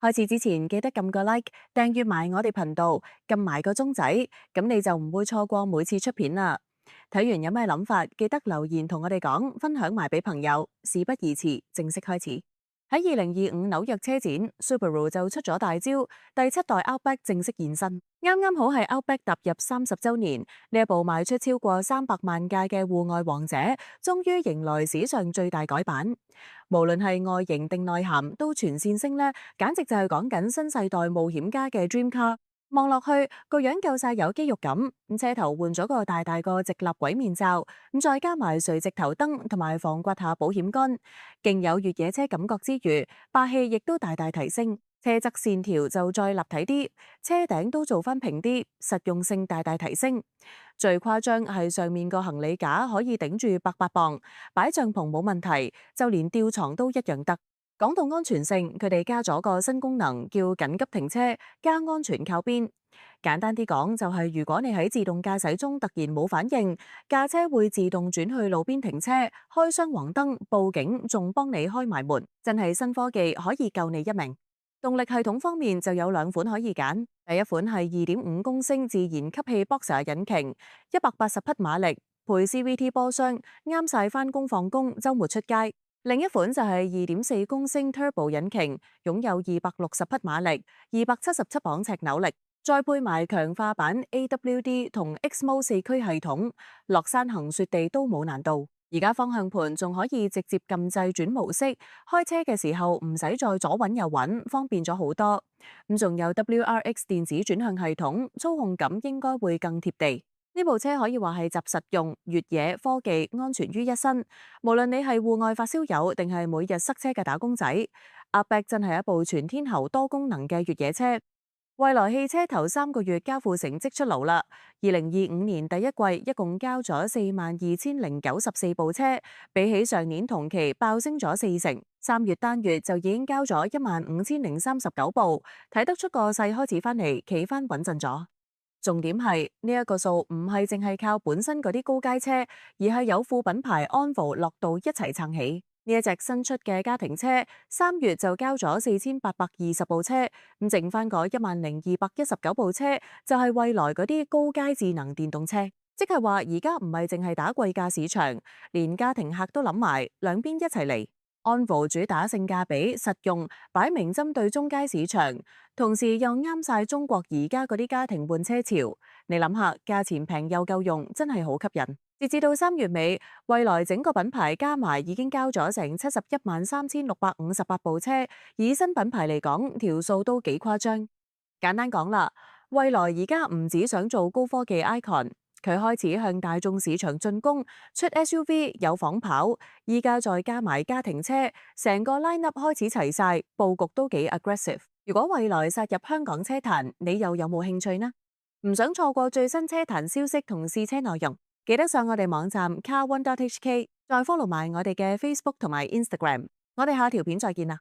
開始之前記得撳個 like，訂閱埋我哋頻道，撳埋個鐘仔，咁你就唔會錯過每次出片啦。睇完有咩諗法，記得留言同我哋講，分享埋俾朋友。事不宜遲，正式開始。喺2025紐約車展，Subaru 就出咗大招，第7代 Outback 正式現身。啱啱好係 Outback 踏入30周年，呢一部賣出超過300萬架嘅戶外王者，終於迎來史上最大改版。無論係外形定內涵，都全線升呢，簡直就係講緊新世代冒險家嘅 Dream Car。望落去個樣夠晒有肌肉感，車頭換咗個大大個直立鬼面罩，再加埋垂直頭燈同埋防刮下保險桿，勁有越野車感覺之餘，霸氣亦都大大提升。車側線條就再立體啲，車頂都做翻平啲，實用性大大提升。最誇張係上面個行李架可以頂住100磅，擺帳篷冇問題，就連吊床都一樣得。講到安全性，佢哋加咗個新功能叫緊急停車加安全靠邊。簡單啲講，就係如果你喺自動駕駛中突然冇反應，駕車會自動轉去路邊停車，開雙黃燈，報警，仲幫你開埋門，真係新科技，可以救你一命。動力系統方面就有兩款可以揀，第一款係2.5公升自然吸氣 Boxer 引擎，180匹馬力，配 CVT 波箱，啱晒返工放工、週末出街。另一款就係2.4公升 Turbo 引擎，擁有260匹馬力、277磅尺扭力，再配埋強化版 AWD 同 XMO 4驅系統，落山行雪地都冇難度。而家方向盤仲可以直接撳掣轉模式，開車嘅時候唔使再左揾右揾，方便咗好多。咁仲有 WRX 電子轉向系統，操控感應該會更貼地。呢部車可以話係集實用、越野、科技、安全於一身。無論你係戶外發燒友定係每日塞車嘅打工仔，Outback 真係一部全天候多功能嘅越野車。蔚來汽車頭3個月交付成績出爐啦，2025年第一季一共交咗42,094部車，比起上年同期爆升咗40%。3月單月就已經交咗15,039部，睇得出個勢開始翻嚟，企翻穩陣咗。重點係呢一個數唔係淨係靠本身嗰啲高階車，而係有副品牌 Onvo 落到一齊撐起。呢一隻新出嘅家庭車，3月就交咗4,820部車，咁剩翻嗰10,219部車就係蔚來嗰啲高階智能電動車，即係話而家唔係淨係打貴價市場，連家庭客都諗埋，兩邊一齊嚟。Onvo 主打性價比、實用，擺明針對中階市場，同時又啱晒中國而家嗰啲家庭換車潮。你諗下，價錢平又夠用，真係好吸引。截至到3月尾，蔚來整個品牌加埋已經交咗成71,3,658部車，以新品牌嚟講，條數都幾誇張。簡單講啦，蔚來而家唔只想做高科技 icon。佢開始向大眾市場進攻，出 SUV 有仿跑，依家再加埋家庭車，成個 lineup 開始齊晒，佈局都幾 aggressive。如果蔚來殺入香港車壇，你又有冇興趣呢？唔想錯過最新車壇消息同試車內容，記得上我哋網站 car1.hk，再 follow 埋我哋嘅 Facebook 同埋 Instagram。我哋下條片再見啦！